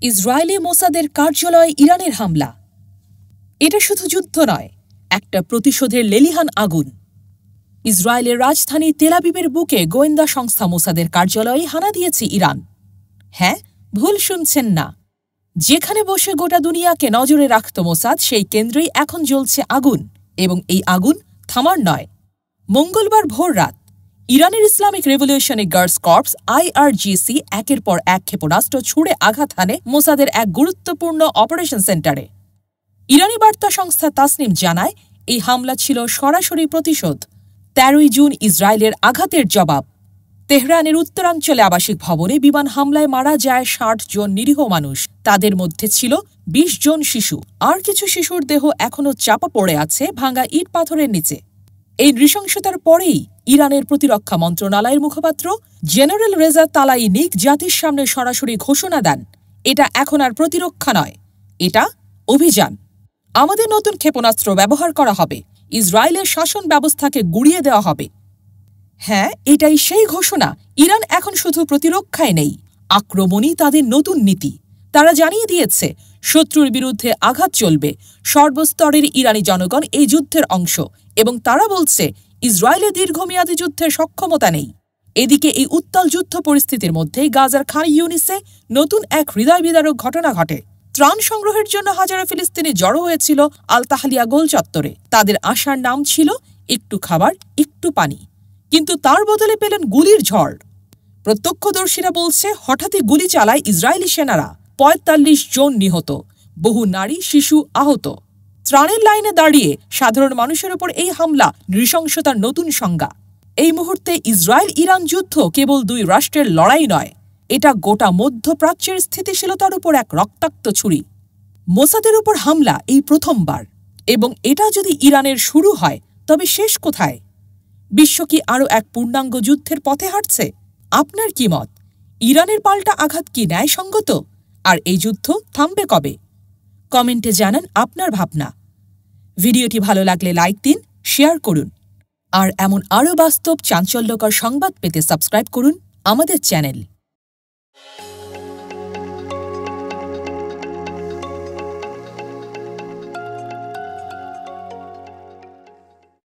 Israeli মোসাদের কার্যালয়ে ইরানের হামলা। এটা শুধু যুদ্ধ নয়, একটা প্রতিশোধের লেলিহান আগুন। ইসরায়েলের রাজধানী তেল আবিবের বুকে গোয়েন্দা সংস্থা মোসাদের কার্যালয়ে হানা দিয়েছে ইরান। হ্যাঁ, ভুল শুনছেন না। যেখানে বসে গোটা দুনিয়াকে নজরে রাখত মোসাদ, সেই কেন্দ্রেই এখন জ্বলছে আগুন, এবং এই আগুন থামার নয়। মঙ্গলবার ভোর রাত ইরানের Islamic revolutionary guards corps IRGC একের পর এক ক্ষেপণাস্ত্র ছুড়ে আঘাত হানে মোসাদের এক গুরুত্বপূর্ণ অপারেশন সেন্টারে। ইরানি বার্তা সংস্থা তাসনিম জানায়, এই হামলা ছিল সরাসরি প্রতিশোধ। 13ই জুন ইসরায়েলের আঘাতের জবাব। তেহরানের উত্তরাঞ্চলে আবাসিক ভবনে বিমান হামলায় মারা যায় 60 জন নিরীহ মানুষ। তাদের মধ্যে ছিল 20 জন শিশু। আর কিছু শিশুর দেহ এখনও চাপা পড়ে আছে ভাঙা ইট পাথরের নিচে। এই নৃশংসতার পরেই ইরানের প্রতিরক্ষা মন্ত্রণালয়ের মুখপাত্র জেনারেল রেজা তালাইনিক জাতির সামনে সরাসরি ঘোষণা দেন, এটা এখন আর প্রতিরক্ষা নয়, এটা অভিযান। আমাদের নতুন ক্ষেপণাস্ত্র ব্যবহার করা হবে, ইসরায়েলের শাসন ব্যবস্থাকে গুঁড়িয়ে দেওয়া হবে। হ্যাঁ, এটাই সেই ঘোষণা। ইরান এখন শুধু প্রতিরক্ষায় নেই, আক্রমণই তাদের নতুন নীতি। তারা জানিয়ে দিয়েছে, শত্রুর বিরুদ্ধে আঘাত চলবে। সর্বস্তরের ইরানি জনগণ এই যুদ্ধের অংশ, এবং তারা বলছে ইসরায়েলের দীর্ঘমেয়াদী যুদ্ধের সক্ষমতা নেই। এদিকে এই উত্তাল যুদ্ধ পরিস্থিতির মধ্যেই গাজার খান ইউনিসে নতুন এক হৃদয়বিদারক ঘটনা ঘটে। ত্রাণ সংগ্রহের জন্য হাজারো ফিলিস্তিনি জড়ো হয়েছিল আল তাহলিয়া গোল চত্বরে। তাদের আশার নাম ছিল একটু খাবার, একটু পানি, কিন্তু তার বদলে পেলেন গুলির ঝড়। প্রত্যক্ষদর্শীরা বলছে, হঠাৎই গুলি চালায় ইসরায়েলি সেনারা। 45 জন নিহত, বহু নারী শিশু আহত। ত্রাণের লাইনে দাঁড়িয়ে সাধারণ মানুষের ওপর এই হামলা নৃশংসতার নতুন সংজ্ঞা। এই মুহূর্তে ইসরায়েল ইরান যুদ্ধ কেবল দুই রাষ্ট্রের লড়াই নয়, এটা গোটা মধ্যপ্রাচ্যের স্থিতিশীলতার উপর এক রক্তাক্ত ছুরি। মোসাদের উপর হামলা এই প্রথমবার, এবং এটা যদি ইরানের শুরু হয়, তবে শেষ কোথায়? বিশ্ব কি আরও এক পূর্ণাঙ্গ যুদ্ধের পথে হাঁটছে? আপনার কি মত? ইরানের পাল্টা আঘাত কি ন্যায়সঙ্গত? আর এই যুদ্ধ থামবে কবে? কমেন্টে জানান আপনার ভাবনা। ভিডিওটি ভালো লাগলে লাইক দিন, শেয়ার করুন। আর এমন আরও বাস্তব চাঞ্চল্যকর সংবাদ পেতে সাবস্ক্রাইব করুন আমাদের চ্যানেল।